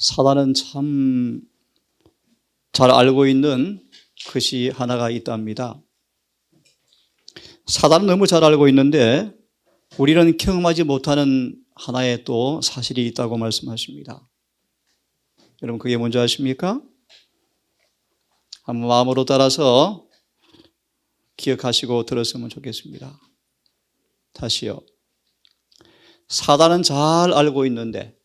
사단은 참 잘 알고 있는 것이 하나가 있답니다. 사단은 너무 잘 알고 있는데 우리는 경험하지 못하는 하나의 또 사실이 있다고 말씀하십니다. 여러분 그게 뭔지 아십니까? 한번 마음으로 따라서 기억하시고 들었으면 좋겠습니다. 다시요. 사단은 잘 알고 있는데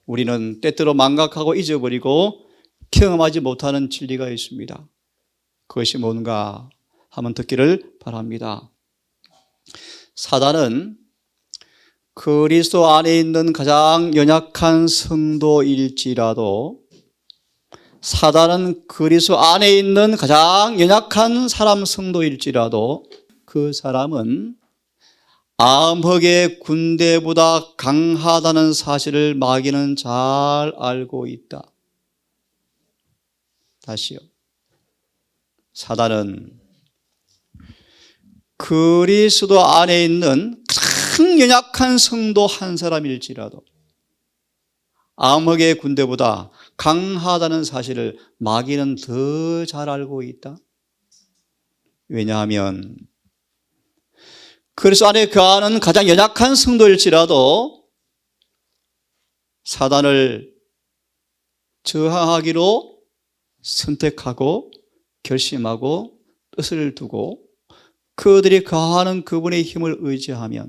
우리는 때때로 망각하고 잊어버리고 경험하지 못하는 진리가 있습니다. 그것이 뭔가 한번 듣기를 바랍니다. 사단은 그리스도 안에 있는 가장 연약한 성도일지라도, 사단은 그리스도 안에 있는 가장 연약한 사람 성도일지라도 그 사람은 암흑의 군대보다 강하다는 사실을 마귀는 잘 알고 있다. 다시요. 사단은 그리스도 안에 있는 가장 연약한 성도 한 사람일지라도 암흑의 군대보다 강하다는 사실을 마귀는 더 잘 알고 있다. 왜냐하면 그리스도 안에 거하는 가장 연약한 성도일지라도 사단을 저항하기로 선택하고 결심하고 뜻을 두고 그들이 거하는 그분의 힘을 의지하면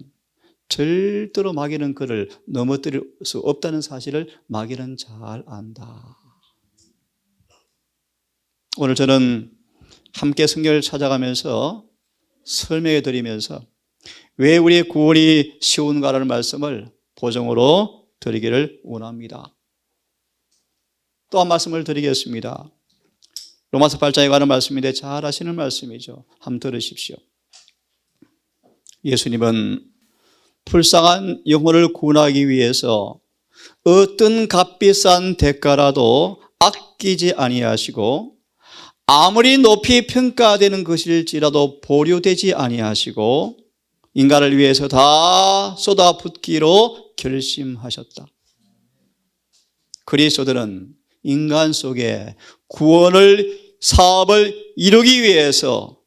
절대로 마귀는 그를 넘어뜨릴 수 없다는 사실을 마귀는 잘 안다. 오늘 저는 함께 성경을 찾아가면서 설명해 드리면서 왜 우리의 구원이 쉬운가라는 말씀을 보정으로 드리기를 원합니다. 또 한 말씀을 드리겠습니다. 로마서 8장에 관한 말씀인데 잘 아시는 말씀이죠. 한번 들으십시오. 예수님은 불쌍한 영혼을 구원하기 위해서 어떤 값비싼 대가라도 아끼지 아니하시고 아무리 높이 평가되는 것일지라도 보류되지 아니하시고 인간을 위해서 다 쏟아붓기로 결심하셨다. 그리스도들은 인간 속에 구원을 사업을 이루기 위해서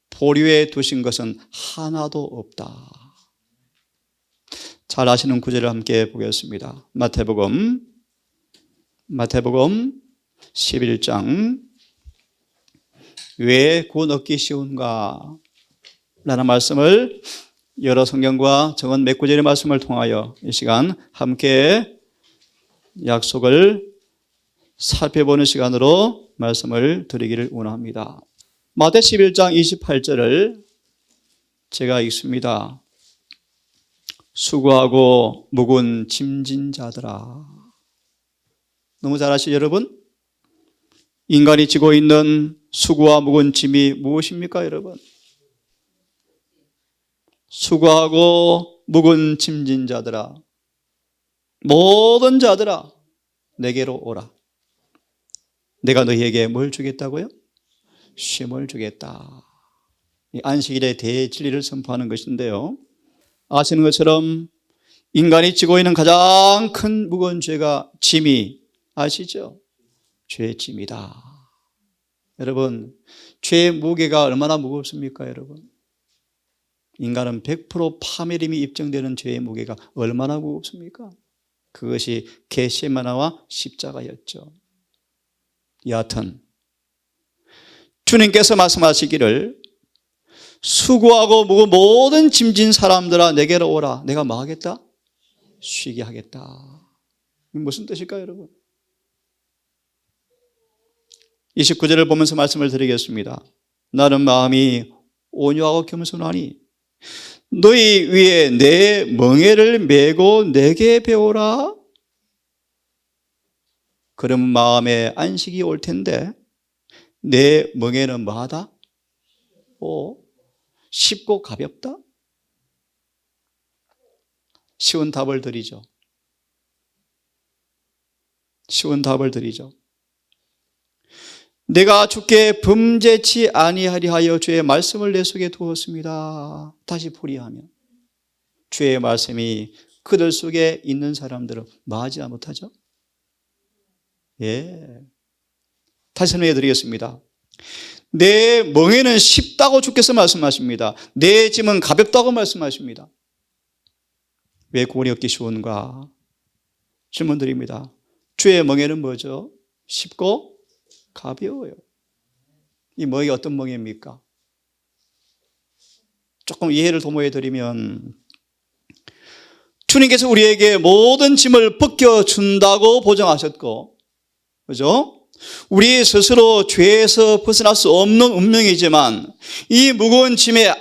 보류해 두신 것은 하나도 없다. 잘 아시는 구절을 함께 보겠습니다. 마태복음 11장 왜 구원 얻기 쉬운가 라는 말씀을 여러 성경과 정원 몇 구절의 말씀을 통하여 이 시간 함께 약속을 살펴보는 시간으로 말씀을 드리기를 원합니다. 마태 11장 28절을 제가 읽습니다. 수고하고 무거운 짐진 자들아. 너무 잘 아시죠 여러분? 인간이 지고 있는 수고와 무거운 짐이 무엇입니까 여러분? 수고하고 무거운 짐진 자들아, 모든 자들아 내게로 오라. 내가 너희에게 뭘 주겠다고요? 쉼을 주겠다. 이 안식일의 대진리를 선포하는 것인데요, 아시는 것처럼 인간이 지고 있는 가장 큰 무거운 죄가 짐이 아시죠? 죄의 짐이다. 여러분, 죄의 무게가 얼마나 무겁습니까 여러분? 인간은 100% 파멸임이 입증되는 죄의 무게가 얼마나 무겁습니까? 그것이 겟세마네와 십자가였죠. 여하튼 주님께서 말씀하시기를 수고하고 무거운 모든 짐진 사람들아 내게로 오라. 내가 뭐 하겠다? 쉬게 하겠다. 무슨 뜻일까요 여러분? 29절을 보면서 말씀을 드리겠습니다. 나는 마음이 온유하고 겸손하니 너희 위에 내 멍에를 메고 내게 배우라. 그런 마음에 안식이 올 텐데 내 멍에는 뭐하다? 쉽고 가볍다? 쉬운 답을 드리죠. 쉬운 답을 드리죠. 내가 주께 범죄치 아니하리 하여 주의 말씀을 내 속에 두었습니다. 다시 풀이하면 주의 말씀이 그들 속에 있는 사람들은 뭐하지 못하죠? 예. 다시 설명해 드리겠습니다. 내 멍에는 쉽다고 주께서 말씀하십니다. 내 짐은 가볍다고 말씀하십니다. 왜 구원이 얻기 쉬운가? 질문 드립니다. 주의 멍에는 뭐죠? 쉽고 가벼워요. 이 멍이 어떤 멍입니까? 조금 이해를 도모해 드리면, 주님께서 우리에게 모든 짐을 벗겨준다고 보장하셨고, 그죠? 우리 스스로 죄에서 벗어날 수 없는 운명이지만, 이 무거운 짐에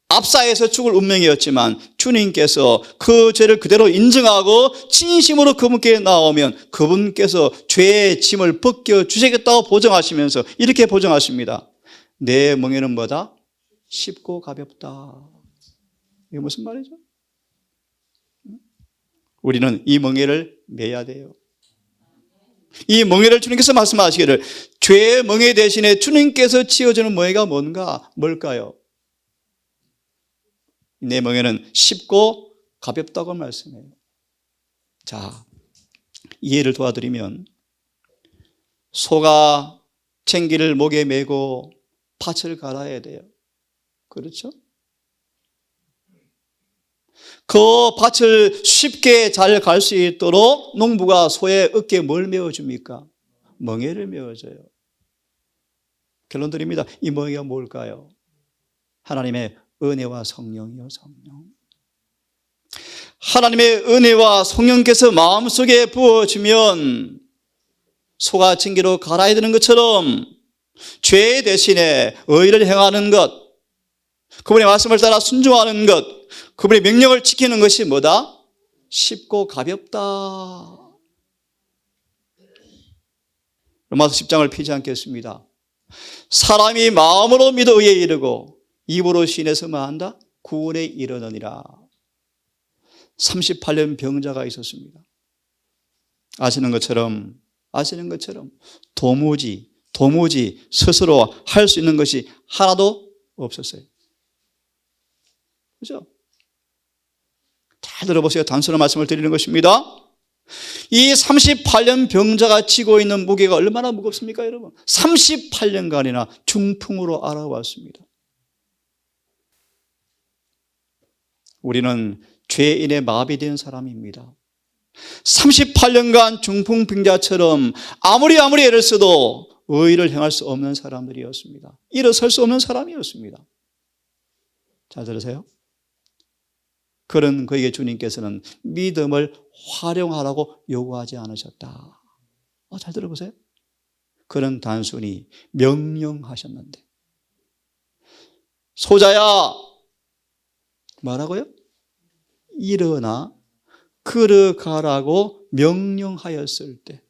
압사해서 죽을 운명이었지만, 주님께서 그 죄를 그대로 인정하고 진심으로 그분께 나오면 그분께서 죄의 짐을 벗겨주시겠다고 보장하시면서 이렇게 보장하십니다. 내 멍에는 뭐다? 쉽고 가볍다. 이게 무슨 말이죠? 우리는 이 멍에를 매야 돼요. 이 멍에를 주님께서 말씀하시기를, 죄의 멍에 대신에 주님께서 지어주는 멍에가 뭘까요? 내 멍에는 쉽고 가볍다고 말씀해요. 자, 이해를 도와드리면, 소가 챙기를 목에 메고 밭을 갈아야 돼요. 그렇죠? 그 밭을 쉽게 잘 갈 수 있도록 농부가 소의 어깨에 뭘 메워줍니까? 멍에를 메워줘요. 결론 드립니다. 이 멍에가 뭘까요? 하나님의 은혜와 성령이요, 성령. 하나님의 은혜와 성령께서 마음속에 부어지면 소가 징기로 갈아야 되는 것처럼 죄 대신에 의를 행하는 것, 그분의 말씀을 따라 순종하는 것, 그분의 명령을 지키는 것이 뭐다? 쉽고 가볍다. 로마서 10장을 피지 않겠습니다. 사람이 마음으로 믿어 의에 이르고 입으로 시인해서 뭐한다? 구원에 이르느니라. 38년 병자가 있었습니다. 아시는 것처럼 도무지 스스로 할 수 있는 것이 하나도 없었어요. 그죠? 잘 들어보세요. 단순한 말씀을 드리는 것입니다. 이 38년 병자가 지고 있는 무게가 얼마나 무겁습니까, 여러분? 38년간이나 중풍으로 알아왔습니다. 우리는 죄인의 마비된 사람입니다. 38년간 중풍병자처럼 아무리 애를 써도 의를 행할 수 없는 사람들이었습니다. 일어설 수 없는 사람이었습니다. 잘 들으세요? 그런 그에게 주님께서는 믿음을 활용하라고 요구하지 않으셨다. 잘 들어보세요. 그는 단순히 명령하셨는데, 소자야, 뭐라고요? 일어나 걸어가라고 명령하였을 때,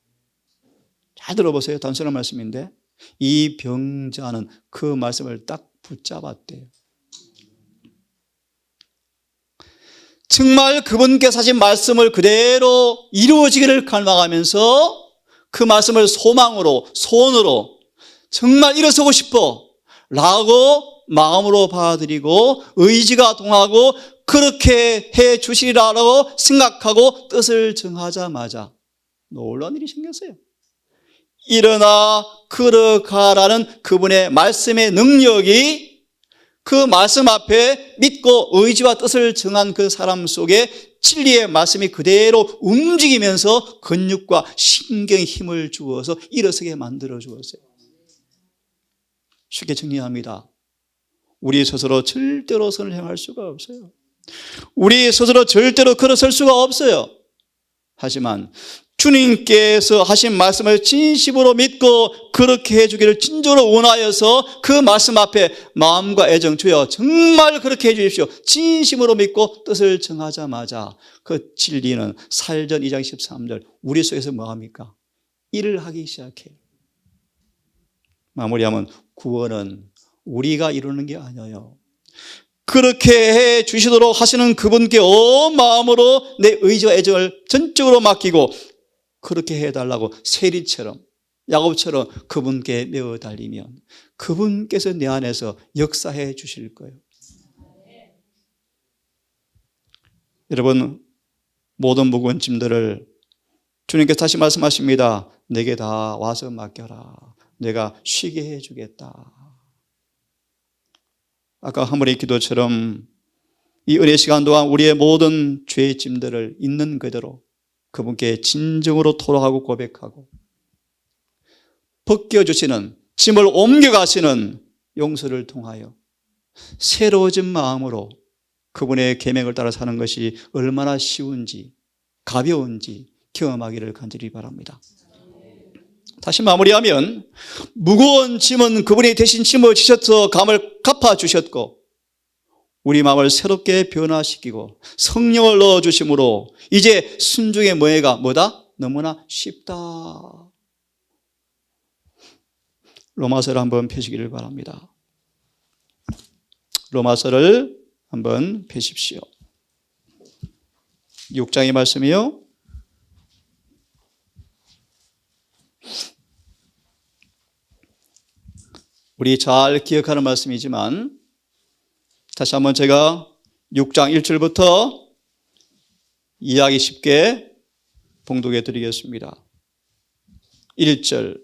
잘 들어보세요. 단순한 말씀인데 이 병자는 그 말씀을 딱 붙잡았대요. 정말 그분께서 하신 말씀을 그대로 이루어지기를 갈망하면서 그 말씀을 소망으로, 소원으로 정말 일어서고 싶어 라고 마음으로 받아들이고 의지가 동하고 그렇게 해 주시리라고 생각하고 뜻을 정하자마자 놀라운 일이 생겼어요. 일어나 걸어가라는 그분의 말씀의 능력이 그 말씀 앞에 믿고 의지와 뜻을 정한 그 사람 속에 진리의 말씀이 그대로 움직이면서 근육과 신경에 힘을 주어서 일어서게 만들어 주었어요. 쉽게 정리합니다. 우리 스스로 절대로 선을 행할 수가 없어요. 우리 스스로 절대로 걸어설 수가 없어요. 하지만 주님께서 하신 말씀을 진심으로 믿고 그렇게 해주기를 진정으로 원하여서 그 말씀 앞에 마음과 애정, 주여 정말 그렇게 해주십시오, 진심으로 믿고 뜻을 정하자마자 그 진리는 사일전 2장 13절 우리 속에서 뭐합니까? 일을 하기 시작해요. 마무리하면 구원은 우리가 이루는 게 아니에요. 그렇게 해 주시도록 하시는 그분께 온 마음으로 내 의지와 애정을 전적으로 맡기고 그렇게 해달라고 세리처럼 야곱처럼 그분께 메어 달리면 그분께서 내 안에서 역사해 주실 거예요. 여러분, 모든 무거운 짐들을 주님께서 다시 말씀하십니다. 내게 다 와서 맡겨라. 내가 쉬게 해주겠다. 아까 한번의 기도처럼 이 은혜 시간 동안 우리의 모든 죄의 짐들을 있는 그대로 그분께 진정으로 토로하고 고백하고 벗겨주시는, 짐을 옮겨가시는 용서를 통하여 새로워진 마음으로 그분의 계명을 따라 사는 것이 얼마나 쉬운지 가벼운지 경험하기를 간절히 바랍니다. 다시 마무리하면 무거운 짐은 그분이 대신 짐을 지셔서 감을 갚아주셨고 우리 마음을 새롭게 변화시키고 성령을 넣어주심으로 이제 순종의 뭐가 뭐다? 너무나 쉽다. 로마서를 한번 펴시기를 바랍니다. 로마서를 한번 펴십시오. 6장의 말씀이요. 우리 잘 기억하는 말씀이지만 다시 한번 제가 6장 1절부터 이해하기 쉽게 봉독해 드리겠습니다. 1절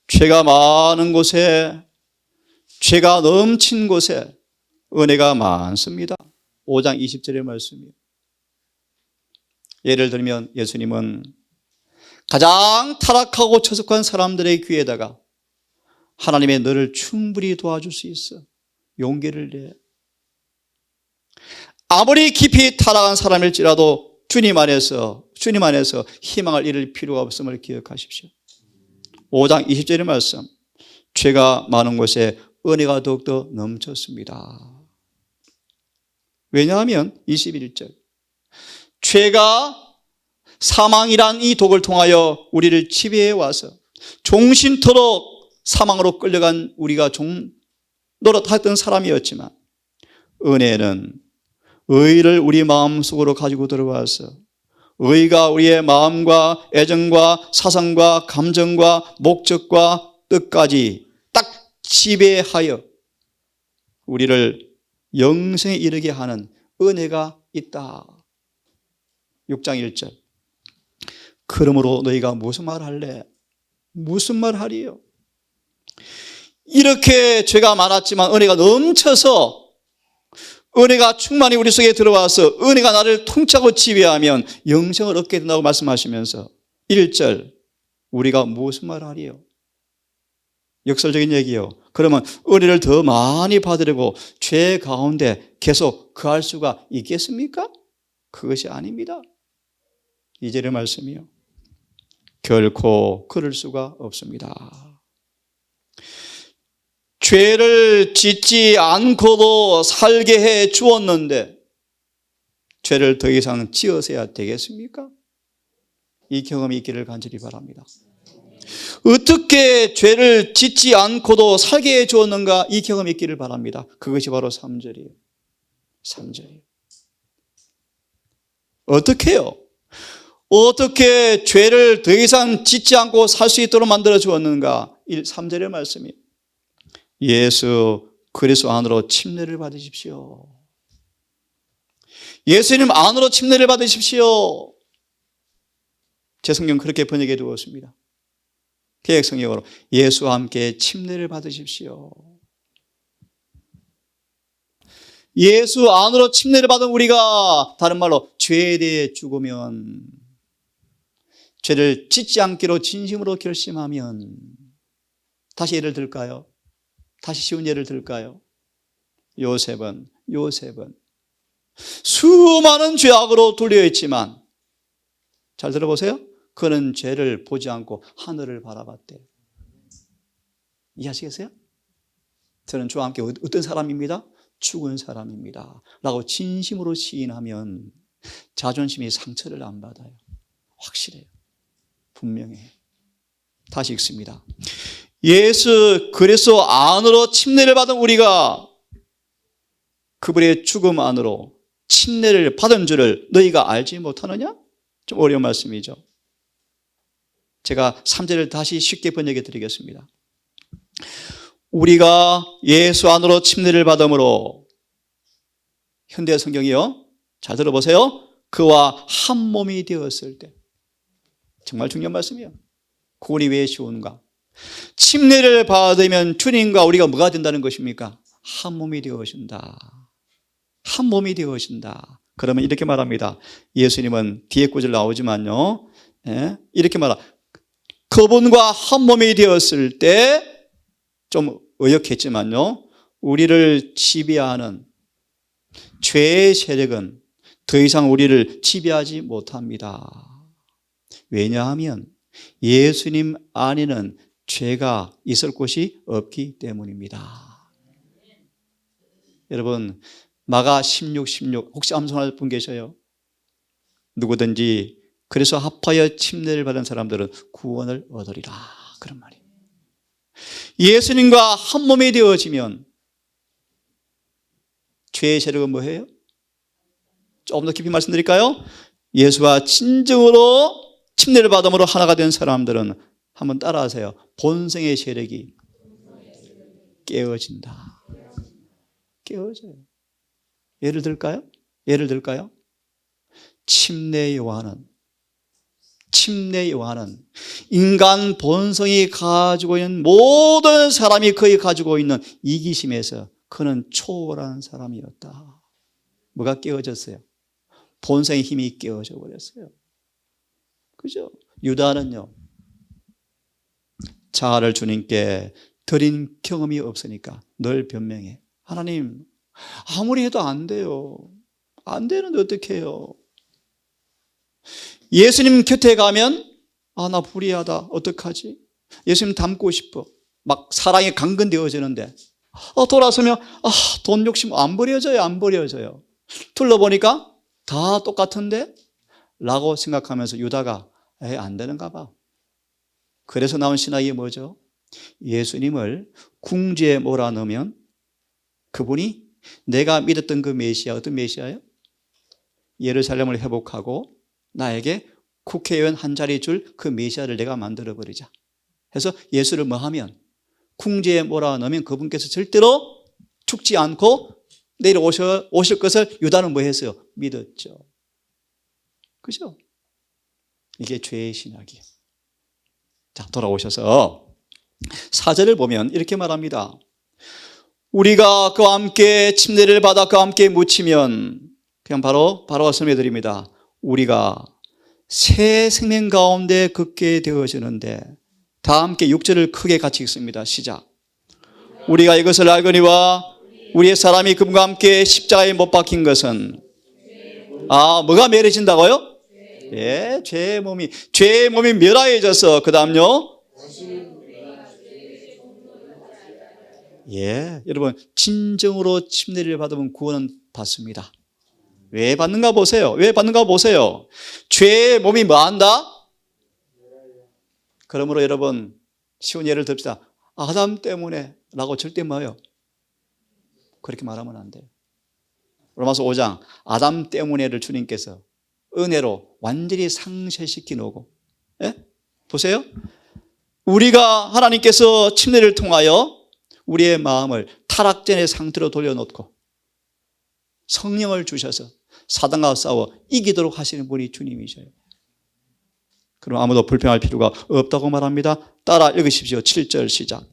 죄가 많은 곳에, 죄가 넘친 곳에 은혜가 많습니다. 5장 20절의 말씀이에요. 예를 들면 예수님은 가장 타락하고 처속한 사람들의 귀에다가 하나님의 너를 충분히 도와줄 수 있어 용기를 내. 아무리 깊이 타락한 사람일지라도 주님 안에서 희망을 잃을 필요가 없음을 기억하십시오. 5장 20절의 말씀, 죄가 많은 곳에 은혜가 더욱더 넘쳤습니다. 왜냐하면 21절, 죄가 사망이란 이 독을 통하여 우리를 지배해 와서 종신토록 사망으로 끌려간 우리가 노릇했던 사람이었지만 은혜는 의를 우리 마음속으로 가지고 들어와서 의가 우리의 마음과 애정과 사상과 감정과 목적과 뜻까지 딱 지배하여 우리를 영생에 이르게 하는 은혜가 있다. 6장 1절, 그러므로 너희가 무슨 말 할래? 무슨 말 하리요? 이렇게 죄가 많았지만 은혜가 넘쳐서 은혜가 충만히 우리 속에 들어와서 은혜가 나를 통째로 지배하면 영생을 얻게 된다고 말씀하시면서 1절, 우리가 무슨 말 하리요? 역설적인 얘기요. 그러면 은혜를 더 많이 받으려고 죄 가운데 계속 거할 수가 있겠습니까? 그것이 아닙니다. 2절의 말씀이요. 결코 그럴 수가 없습니다. 죄를 짓지 않고도 살게 해 주었는데 죄를 더 이상 지어서야 되겠습니까? 이 경험이 있기를 간절히 바랍니다. 어떻게 죄를 짓지 않고도 살게 해 주었는가? 이 경험이 있기를 바랍니다. 그것이 바로 3절이에요. 3절이에요. 어떻게요? 어떻게 죄를 더 이상 짓지 않고 살 수 있도록 만들어 주었는가? 3절의 말씀이에요. 예수 그리스도 안으로 침례를 받으십시오. 예수님 안으로 침례를 받으십시오. 제 성경 그렇게 번역해 두었습니다. 개역 성경으로 예수와 함께 침례를 받으십시오. 예수 안으로 침례를 받은 우리가 다른 말로 죄에 대해 죽으면, 죄를 짓지 않기로 진심으로 결심하면, 다시 예를 들까요? 다시 쉬운 예를 들까요? 요셉은 수많은 죄악으로 둘려 있지만, 잘 들어보세요. 그는 죄를 보지 않고 하늘을 바라봤대. 이해하시겠어요? 저는 주와 함께 어떤 사람입니다? 죽은 사람입니다 라고 진심으로 시인하면 자존심이 상처를 안 받아요. 확실해요. 분명해요. 다시 읽습니다. 예수 그리스도 안으로 침례를 받은 우리가 그분의 죽음 안으로 침례를 받은 줄을 너희가 알지 못하느냐? 좀 어려운 말씀이죠. 제가 3절을 다시 쉽게 번역해 드리겠습니다. 우리가 예수 안으로 침례를 받음으로, 현대 성경이요, 잘 들어보세요. 그와 한 몸이 되었을 때. 정말 중요한 말씀이에요. 구원이 왜 쉬운가? 침례를 받으면 주님과 우리가 뭐가 된다는 것입니까? 한 몸이 되어진다. 한 몸이 되어진다. 그러면 이렇게 말합니다. 예수님은 뒤에 구절 나오지만요. 이렇게 말합니다. 그분과 한 몸이 되었을 때 좀 의역했지만요. 우리를 지배하는 죄의 세력은 더 이상 우리를 지배하지 못합니다. 왜냐하면 예수님 안에는 죄가 있을 곳이 없기 때문입니다. 여러분, 마가 16 혹시 암송할 분 계셔요? 누구든지 그래서 합하여 침례를 받은 사람들은 구원을 얻으리라. 그런 말이에요. 예수님과 한 몸이 되어지면 죄의 세력은 뭐예요? 조금 더 깊이 말씀드릴까요? 예수와 진정으로 침례를 받음으로 하나가 된 사람들은 한번 따라하세요. 본성의 세력이 깨어진다. 깨어져요. 예를 들까요? 침례 요한은 인간 본성이 가지고 있는 모든 사람이 거의 가지고 있는 이기심에서 그는 초월한 사람이었다. 뭐가 깨어졌어요? 본성의 힘이 깨어져 버렸어요. 그죠? 유다는요, 자아를 주님께 드린 경험이 없으니까 늘 변명해. 하나님, 아무리 해도 안 돼요. 안 되는데 어떻게 해요? 예수님 곁에 가면 나 불의하다. 어떡하지? 예수님 닮고 싶어. 막 사랑이 강건되어지는데 돌아서면 돈 욕심 안 버려져요. 둘러보니까 다 똑같은데? 라고 생각하면서 유다가 안 되는가 봐. 그래서 나온 신학이 뭐죠? 예수님을 궁지에 몰아넣으면 그분이 내가 믿었던 그 메시아, 어떤 메시아예요? 예루살렘을 회복하고 나에게 국회의원 한 자리 줄 그 메시아를 내가 만들어버리자. 해서 예수를 뭐 하면 궁지에 몰아넣으면 그분께서 절대로 죽지 않고 내일 오실 것을 유다는 뭐 했어요? 믿었죠. 그죠? 이게 죄의 신학이에요. 자, 돌아오셔서 4절을 보면 이렇게 말합니다. 우리가 그와 함께 침례를 받아 그와 함께 묻히면 그냥 바로 설명해 드립니다. 우리가 새 생명 가운데 걷게 되어지는데 다 함께 6절을 크게 같이 읽습니다. 시작. 우리가 이것을 알거니와 우리의 사람이 그분과 함께 십자가에 못 박힌 것은 뭐가 멸해진다고요? 예, 죄의 몸이 멸하여져서 그 다음요. 예, 여러분 진정으로 침례를 받으면 구원은 받습니다. 왜 받는가 보세요. 죄의 몸이 뭐한다? 그러므로 여러분 쉬운 예를 듭시다. 아담 때문에 라고 절대 뭐예요? 그렇게 말하면 안 돼요. 로마서 5장 아담 때문에를 주님께서 은혜로 완전히 상쇄시켜 놓고, 예? 보세요. 우리가 하나님께서 침례를 통하여 우리의 마음을 타락전의 상태로 돌려놓고 성령을 주셔서 사단과 싸워 이기도록 하시는 분이 주님이셔요. 그럼 아무도 불평할 필요가 없다고 말합니다. 따라 읽으십시오. 7절 시작.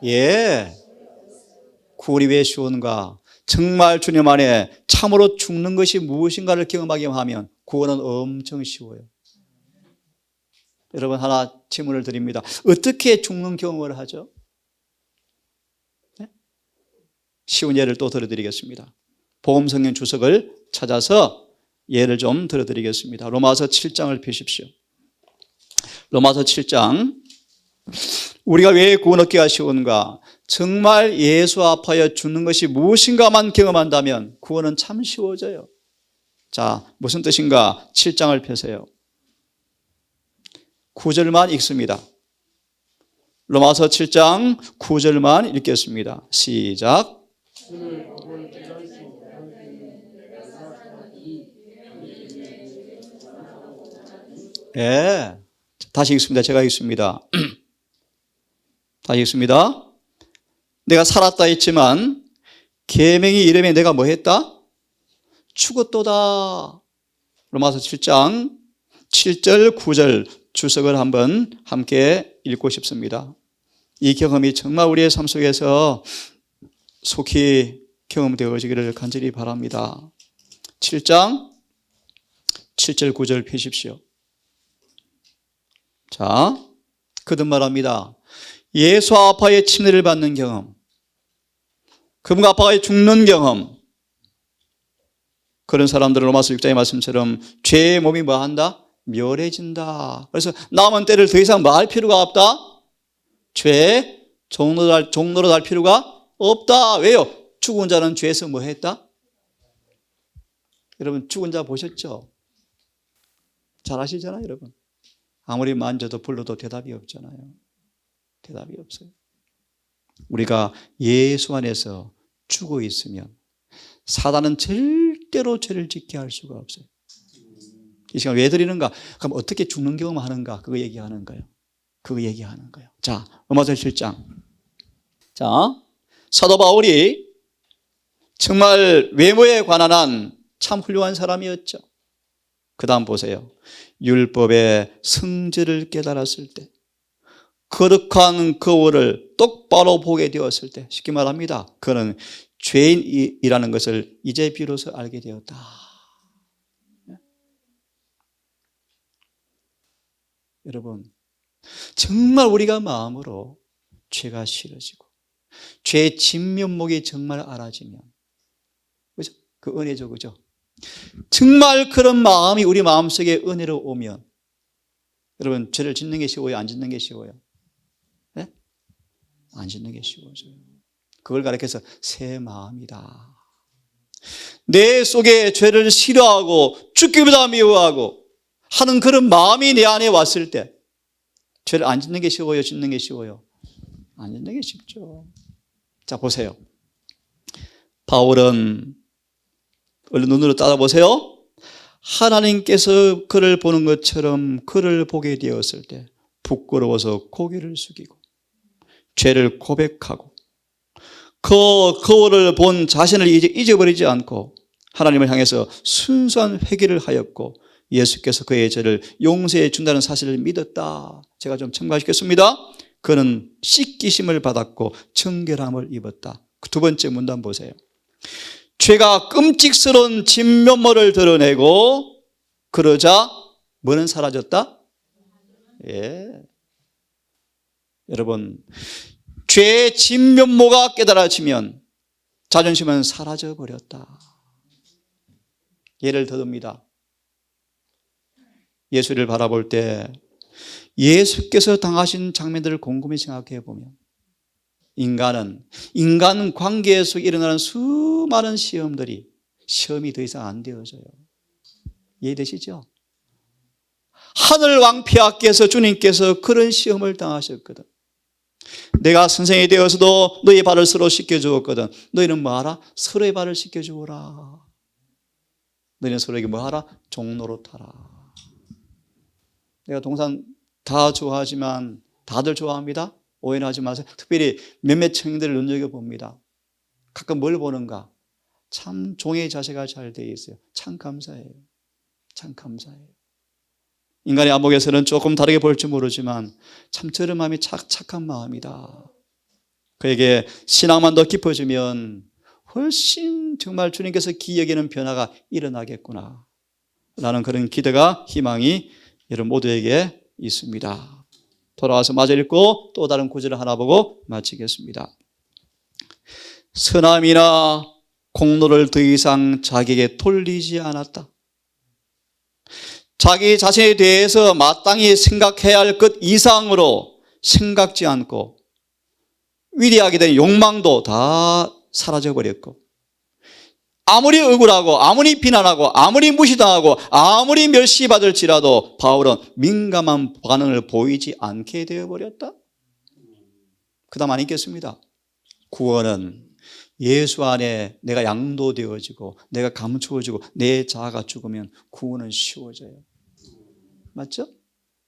예, 구원이 왜 쉬운가? 정말 주님 안에 참으로 죽는 것이 무엇인가를 경험하게 하면 구원은 엄청 쉬워요. 여러분 하나 질문을 드립니다. 어떻게 죽는 경험을 하죠? 네? 쉬운 예를 또 들어드리겠습니다. 복음성경 주석을 찾아서 예를 좀 들어드리겠습니다. 로마서 7장을 펴십시오. 로마서 7장. 우리가 왜 구원 얻기가 쉬운가? 정말 예수 앞하여 죽는 것이 무엇인가만 경험한다면 구원은 참 쉬워져요. 자, 무슨 뜻인가? 7장을 펴세요. 9절만 읽습니다. 로마서 7장 9절만 읽겠습니다. 시작. 예, 다시 읽습니다. 제가 읽습니다. 다시 읽습니다. 내가 살았다 했지만 계명이 이름에 내가 뭐 했다? 죽었도다. 로마서 7장 7절 9절 주석을 한번 함께 읽고 싶습니다. 이 경험이 정말 우리의 삶 속에서 속히 경험되어지기를 간절히 바랍니다. 7장 7절 9절 펴십시오. 자, 거듭 말합니다. 예수 아파의 침례를 받는 경험, 그분과 아파의 죽는 경험, 그런 사람들은 로마서 6장의 말씀처럼 죄의 몸이 뭐한다? 멸해진다. 그래서 남은 때를 더 이상 뭐 할 필요가 없다? 죄의 종로로 할 필요가 없다. 왜요? 죽은 자는 죄에서 뭐 했다? 여러분 죽은 자 보셨죠? 잘 아시잖아요, 여러분. 아무리 만져도 불러도 대답이 없잖아요. 대답이 없어요. 우리가 예수 안에서 죽어 있으면 사단은 절대로 죄를 짓게 할 수가 없어요. 이 시간 왜 드리는가? 그럼 어떻게 죽는 경험을 하는가? 그거 얘기하는 거예요. 그거 얘기하는 거예요. 자, 로마서 7장. 자, 사도 바울이 정말 외모에 관한 한 참 훌륭한 사람이었죠. 그 다음 보세요. 율법의 성질을 깨달았을 때, 거룩한 거울을 똑바로 보게 되었을 때, 쉽게 말합니다. 그는 죄인이라는 것을 이제 비로소 알게 되었다. 여러분, 정말 우리가 마음으로 죄가 싫어지고 죄의 진면목이 정말 알아지면, 그죠? 그 은혜죠, 그죠? 정말 그런 마음이 우리 마음속에 은혜로 오면, 여러분, 죄를 짓는 게 쉬워요? 안 짓는 게 쉬워요? 네? 안 짓는 게 쉬워져요. 그걸 가리켜서 새 마음이다. 내 속에 죄를 싫어하고 죽기보다 미워하고 하는 그런 마음이 내 안에 왔을 때 죄를 안 짓는 게 쉬워요? 짓는 게 쉬워요? 안 짓는 게 쉽죠. 자, 보세요. 바울은 얼른 눈으로 따라보세요. 하나님께서 그를 보는 것처럼 그를 보게 되었을 때 부끄러워서 고개를 숙이고 죄를 고백하고 그 거울을 본 자신을 이제 잊어버리지 않고 하나님을 향해서 순수한 회개를 하였고 예수께서 그의 죄를 용서해 준다는 사실을 믿었다. 제가 좀 첨가시켰습니다. 그는 씻기심을 받았고 정결함을 입었다. 두 번째 문단 보세요. 죄가 끔찍스러운 진면모를 드러내고 그러자 뭐는 사라졌다? 예. 여러분, 죄의 진면모가 깨달아지면 자존심은 사라져 버렸다. 예를 들읍니다. 예수를 바라볼 때 예수께서 당하신 장면들을 곰곰이 생각해 보면 인간 관계 속에 일어나는 수많은 시험이 더 이상 안 되어져요. 이해되시죠? 하늘 왕폐하께서 주님께서 그런 시험을 당하셨거든. 내가 선생이 되어서도 너희 발을 서로 씻겨주었거든. 너희는 뭐하라? 서로의 발을 씻겨주어라. 너희는 서로에게 뭐하라? 종노릇하라. 내가 동산 다 좋아하지만 다들 좋아합니다. 오해는 하지 마세요. 특별히 몇몇 청년들을 눈여겨봅니다. 가끔 뭘 보는가? 참 종의 자세가 잘 되어 있어요. 참 감사해요. 참 감사해요. 인간의 안목에서는 조금 다르게 볼지 모르지만 참 저런 마음이 착한 마음이다. 그에게 신앙만 더 깊어지면 훨씬 정말 주님께서 기여기는 변화가 일어나겠구나 라는 그런 기대가 희망이 여러분 모두에게 있습니다. 돌아와서 마저 읽고 또 다른 구절을 하나 보고 마치겠습니다. 선함이나 공로를 더 이상 자기에게 돌리지 않았다. 자기 자신에 대해서 마땅히 생각해야 할 것 이상으로 생각지 않고 위대하게 된 욕망도 다 사라져버렸고 아무리 억울하고 아무리 비난하고 아무리 무시당하고 아무리 멸시받을지라도 바울은 민감한 반응을 보이지 않게 되어버렸다. 그 다음 안 읽겠습니다. 구원은 예수 안에 내가 양도되어지고 내가 감추어지고 내 자아가 죽으면 구원은 쉬워져요. 맞죠?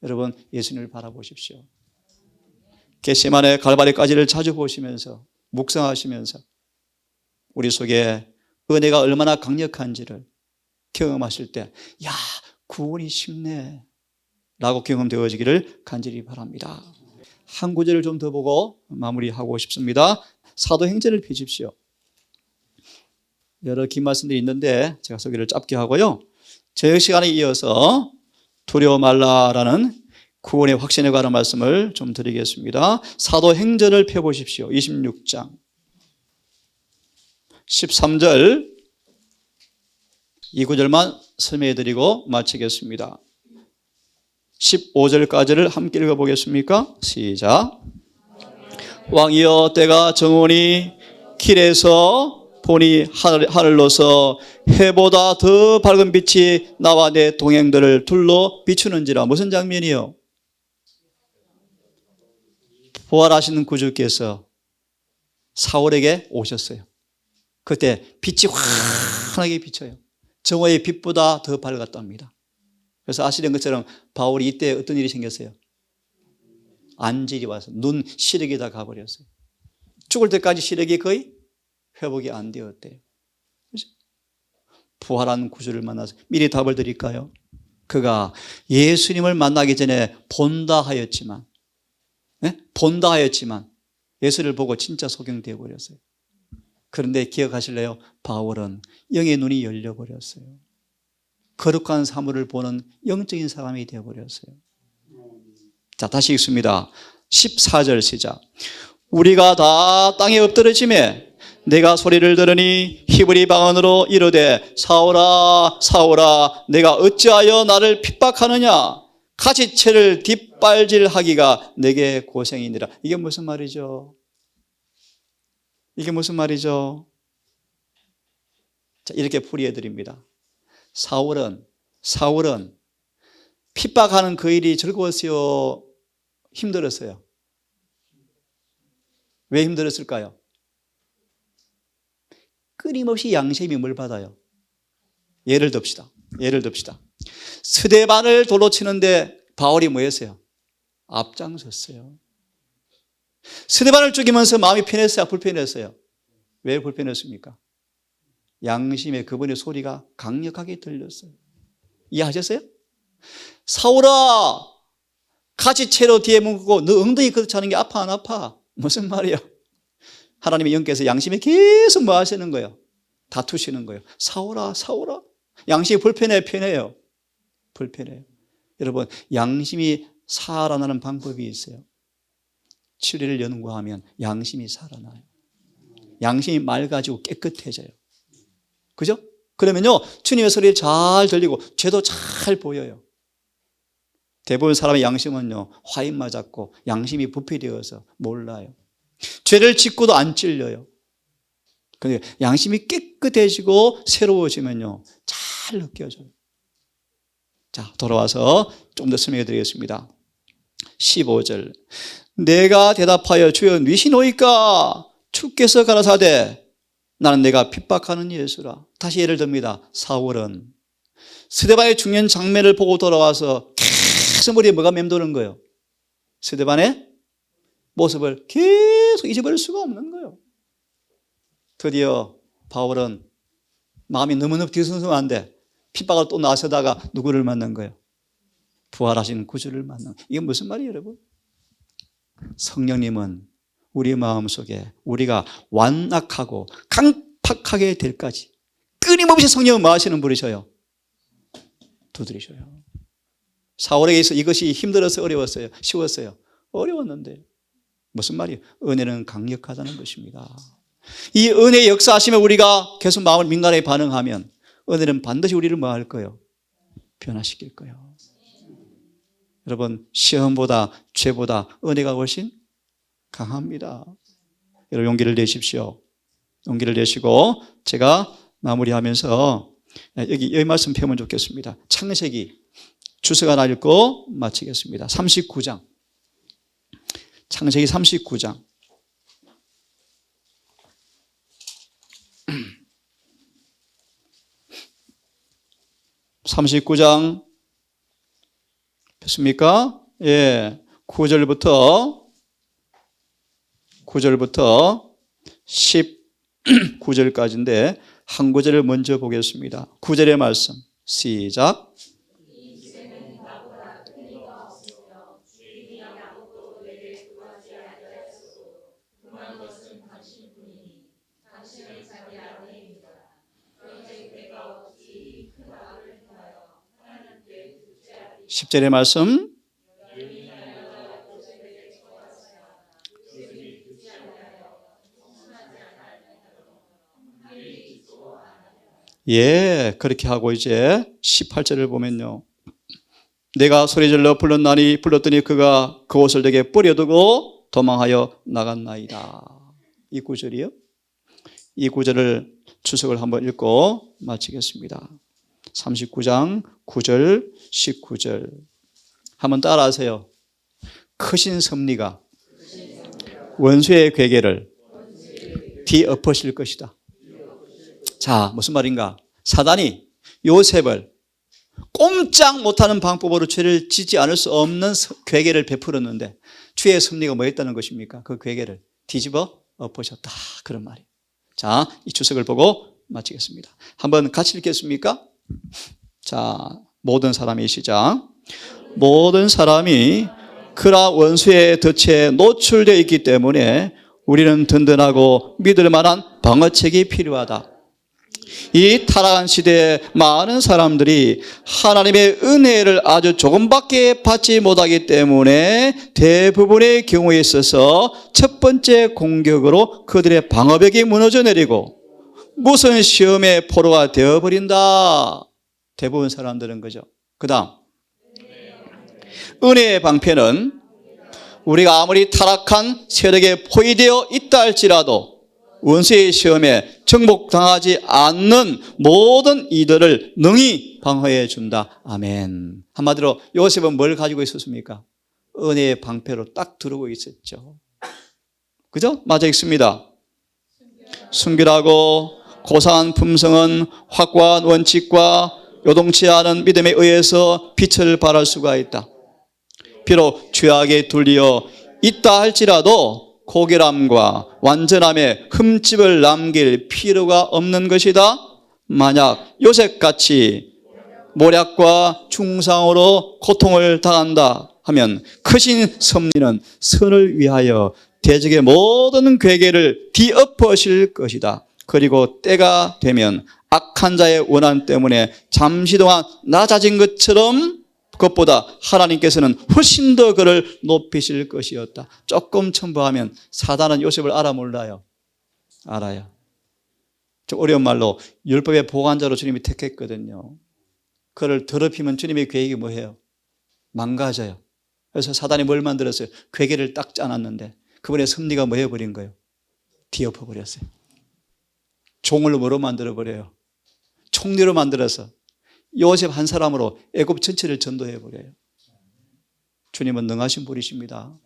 여러분 예수님을 바라보십시오. 겟세마네 갈바리까지를 자주 보시면서 묵상하시면서 우리 속에 은혜가 얼마나 강력한지를 경험하실 때, 야, 구원이 쉽네 라고 경험되어지기를 간절히 바랍니다. 한 구절을 좀 더 보고 마무리하고 싶습니다. 사도행전을 펴십시오. 여러 긴 말씀들이 있는데 제가 소개를 짧게 하고요. 저녁 시간에 이어서 두려워 말라라는 구원의 확신에 관한 말씀을 좀 드리겠습니다. 사도행전을 펴보십시오. 26장 13절 이 구절만 설명해드리고 마치겠습니다. 15절까지를 함께 읽어보겠습니까? 시작. 왕이여 때가 정오니 길에서 보니 하늘로서 해보다 더 밝은 빛이 나와 내 동행들을 둘러 비추는지라. 무슨 장면이요? 부활하시는 구주께서 사울에게 오셨어요. 그때 빛이 환하게 비쳐요. 정오의 빛보다 더 밝았답니다. 그래서 아시는 것처럼 바울이 이때 어떤 일이 생겼어요? 안질이 와서 눈 시력이 다 가버렸어요. 죽을 때까지 시력이 거의 회복이 안 되었대요. 그렇죠? 부활한 구주를 만나서 미리 답을 드릴까요? 그가 예수님을 만나기 전에 본다 하였지만 예수를 보고 진짜 속용되어 버렸어요. 그런데 기억하실래요? 바울은 영의 눈이 열려버렸어요. 거룩한 사물을 보는 영적인 사람이 되어버렸어요. 자, 다시 읽습니다. 14절 시작. 우리가 다 땅에 엎드러짐에 내가 소리를 들으니 히브리 방언으로 이르되 사울아 사울아 내가 어찌하여 나를 핍박하느냐 가시채를 뒷발질하기가 내게 고생이니라. 이게 무슨 말이죠? 이게 무슨 말이죠? 자, 이렇게 풀이해 드립니다. 사울은 핍박하는 그 일이 즐거웠어요? 힘들었어요? 왜 힘들었을까요? 끊임없이 양심이 뭘 받아요? 예를 듭시다. 스데반을 돌로 치는데 바울이 뭐 했어요? 앞장섰어요. 스데반을 죽이면서 마음이 편했어요? 불편했어요? 왜 불편했습니까? 양심의 그분의 소리가 강력하게 들렸어요. 이해하셨어요? 사울아 가시채로 뒤에 묶고 너 엉덩이 그렇게 게 아파 안 아파? 무슨 말이에요? 하나님의 영께서 양심에 계속 뭐 하시는 거예요? 다투시는 거예요. 사울아 양심이 불편해요? 편해요? 불편해요. 여러분 양심이 살아나는 방법이 있어요. 진리를 연구하면 양심이 살아나요. 양심이 맑아지고 깨끗해져요. 그죠? 그러면요 주님의 소리 잘 들리고 죄도 잘 보여요. 대부분 사람의 양심은요 화인 맞았고 양심이 부패되어서 몰라요. 죄를 짓고도 안 찔려요. 그런데 양심이 깨끗해지고 새로워지면요 잘 느껴져요. 자, 돌아와서 좀 더 설명해 드리겠습니다. 15절 내가 대답하여 주여 니시노이까 주께서 가라사대 나는 내가 핍박하는 예수라. 다시 예를 듭니다. 사울은 스데반의 중년 장면을 보고 돌아와서 계속 머리에 뭐가 맴도는 거예요? 스데반의 모습을 계속 잊어버릴 수가 없는 거예요. 드디어 바울은 마음이 너무너무 뒤숭숭한데 핍박을 또 나서다가 누구를 만난 거예요? 부활하신 구주를 만난 거예요. 이게 무슨 말이에요, 여러분? 성령님은 우리 마음속에 우리가 완악하고 강팍하게 될 때까지 끊임없이 성령은 뭐 하시는 분이셔요? 두드리셔요. 사울에게 있어 이것이 힘들어서 어려웠어요? 쉬웠어요? 어려웠는데 무슨 말이에요? 은혜는 강력하다는 것입니다. 이 은혜의 역사하시면 우리가 계속 마음을 민감하게 반응하면 은혜는 반드시 우리를 뭐 할 거예요? 변화시킬 거예요. 여러분 시험보다 죄보다 은혜가 훨씬 강합니다. 여러분 용기를 내십시오. 용기를 내시고 제가 마무리하면서 여기 말씀 펴면 좋겠습니다. 창세기 주석 하나 읽고 마치겠습니다. 39장 창세기 39장 39장 폈습니까? 예, 9절부터 19절까지인데 한 구절을 먼저 보겠습니다. 9절의 말씀 시작. 십 절의 말씀 예, 그렇게 하고 이제 18절을 보면요. 내가 소리질러 불렀더니 그가 그 옷을 내게 뿌려두고 도망하여 나갔나이다. 이 구절이요. 이 구절을 추석을 한번 읽고 마치겠습니다. 39장 9절 19절 한번 따라하세요. 크신 섭리가 원수의 괴계를 뒤엎으실 것이다. 자, 무슨 말인가? 사단이 요셉을 꼼짝 못하는 방법으로 죄를 짓지 않을 수 없는 괴계를 베풀었는데 주의 섭리가 뭐였다는 것입니까? 그 괴계를 뒤집어 엎으셨다. 그런 말이에요. 자, 이 추석을 보고 마치겠습니다. 한번 같이 읽겠습니까? 자, 모든 사람이 시작. 모든 사람이 그라 원수의 덫에 노출되어 있기 때문에 우리는 든든하고 믿을 만한 방어책이 필요하다. 이 타락한 시대에 많은 사람들이 하나님의 은혜를 아주 조금밖에 받지 못하기 때문에 대부분의 경우에 있어서 첫 번째 공격으로 그들의 방어벽이 무너져 내리고 무슨 시험의 포로가 되어버린다. 대부분 사람들은 그죠. 그 다음 은혜의 방패는 우리가 아무리 타락한 세력에 포위되어 있다 할지라도 원수의 시험에 정복당하지 않는 모든 이들을 능히 방어해 준다. 아멘. 한마디로 요셉은 뭘 가지고 있었습니까? 은혜의 방패로 딱 들고 있었죠. 그죠? 맞아 있습니다. 순결하고 고상한 품성은 확고한 원칙과 요동치 않은 믿음에 의해서 빛을 발할 수가 있다. 비록 죄악에 둘리어 있다 할지라도 고결함과 완전함에 흠집을 남길 필요가 없는 것이다. 만약 요셉같이 모략과 중상으로 고통을 당한다 하면 크신 섭리는 선을 위하여 대적의 모든 괴계를 뒤엎으실 것이다. 그리고 때가 되면 악한 자의 원한 때문에 잠시 동안 낮아진 것처럼 그것보다 하나님께서는 훨씬 더 그를 높이실 것이었다. 조금 첨부하면 사단은 요셉을 알아 몰라요? 알아요. 좀 어려운 말로 율법의 보관자로 주님이 택했거든요. 그를 더럽히면 주님의 계획이 뭐예요? 망가져요. 그래서 사단이 뭘 만들었어요? 괴계를 딱 짜놨는데 그분의 섭리가 뭐 해버린 거예요? 뒤엎어버렸어요. 종을 뭐로 만들어버려요? 총리로 만들어서 요셉 한 사람으로 애굽 전체를 전도해버려요. 주님은 능하신 분이십니다.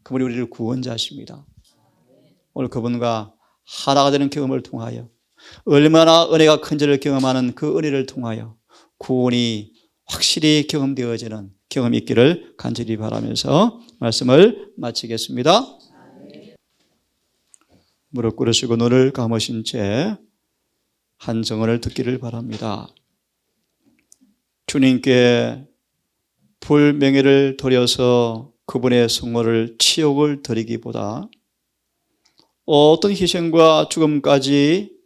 그분이 우리를 구원자십니다. 오늘 그분과 하나가 되는 경험을 통하여 얼마나 은혜가 큰지를 경험하는 그 은혜를 통하여 구원이 확실히 경험되어지는 경험이 있기를 간절히 바라면서 말씀을 마치겠습니다. 무릎 꿇으시고 눈을 감으신 채 한 정언을 듣기를 바랍니다. 주님께 불명예를 드려서 그분의 성모를 치욕을 드리기보다 어떤 희생과 죽음까지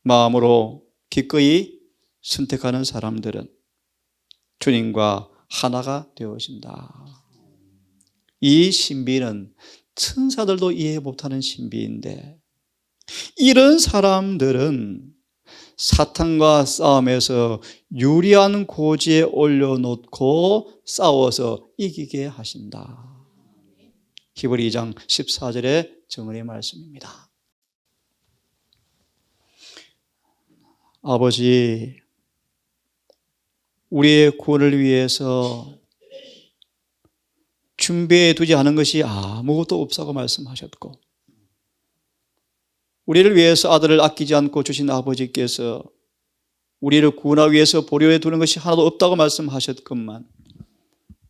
마음으로 기꺼이 선택하는 사람들은 주님과 하나가 되어진다. 이 신비는 천사들도 이해 못하는 신비인데 이런 사람들은 사탄과 싸움에서 유리한 고지에 올려놓고 싸워서 이기게 하신다. 히브리 2장 14절의 정언의 말씀입니다. 아버지, 우리의 구원을 위해서 준비해 두지 않은 것이 아무것도 없다고 말씀하셨고 우리를 위해서 아들을 아끼지 않고 주신 아버지께서 우리를 구원하기 위해서 보류해 두는 것이 하나도 없다고 말씀하셨건만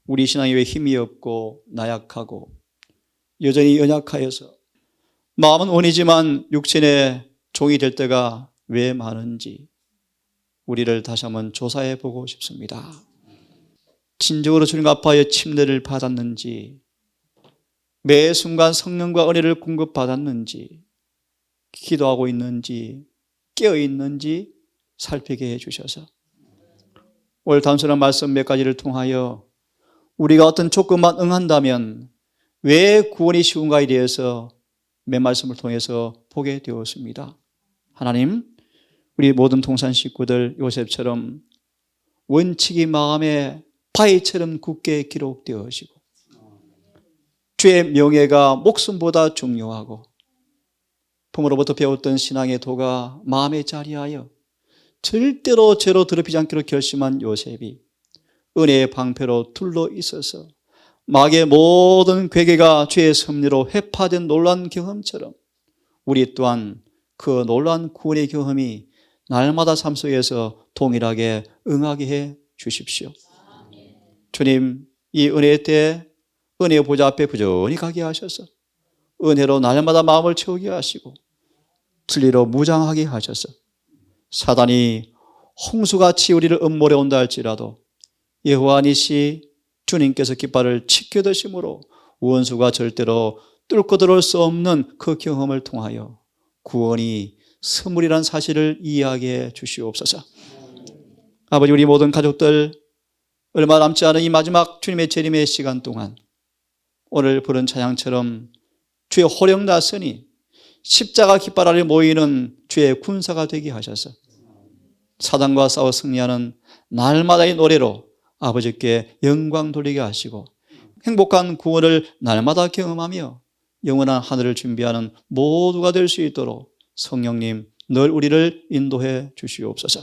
우리 신앙이 왜 힘이 없고 나약하고 여전히 연약하여서 마음은 원이지만 육신의 종이 될 때가 왜 많은지 우리를 다시 한번 조사해 보고 싶습니다. 진정으로 주님 앞에 침례를 받았는지, 매 순간 성령과 은혜를 공급받았는지, 기도하고 있는지, 깨어있는지 살피게 해주셔서 오늘 단순한 말씀 몇 가지를 통하여 우리가 어떤 조건만 응한다면 왜 구원이 쉬운가에 대해서 몇 말씀을 통해서 보게 되었습니다. 하나님, 우리 모든 통산 식구들 요셉처럼 원칙이 마음에 바위처럼 굳게 기록되어지고 주의 명예가 목숨보다 중요하고 부모로부터 배웠던 신앙의 도가 마음에 자리하여 절대로 죄로 더럽히지 않기로 결심한 요셉이 은혜의 방패로 둘러 있어서 마귀의 모든 괴계가 죄의 섭리로 회파된 놀라운 경험처럼 우리 또한 그 놀라운 구원의 경험이 날마다 삶 속에서 동일하게 응하게 해 주십시오. 주님, 이 은혜의 때 은혜의 보좌 앞에 부지런히 가게 하셔서 은혜로 날마다 마음을 채우게 하시고 진리로 무장하게 하셔서 사단이 홍수같이 우리를 음모해 온다 할지라도 여호와 니시 주님께서 깃발을 지켜드심으로 원수가 절대로 뚫고 들어올 수 없는 그 경험을 통하여 구원이 선물이라는 사실을 이해하게 해 주시옵소서. 아버지, 우리 모든 가족들 얼마 남지 않은 이 마지막 주님의 재림의 시간 동안 오늘 부른 찬양처럼 주의 호령 나서니 십자가 깃발 아래 모이는 주의 군사가 되게 하셔서 사단과 싸워 승리하는 날마다의 노래로 아버지께 영광 돌리게 하시고 행복한 구원을 날마다 경험하며 영원한 하늘을 준비하는 모두가 될 수 있도록 성령님 늘 우리를 인도해 주시옵소서.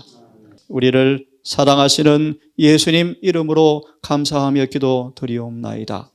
우리를 사랑하시는 예수님 이름으로 감사하며 기도드리옵나이다.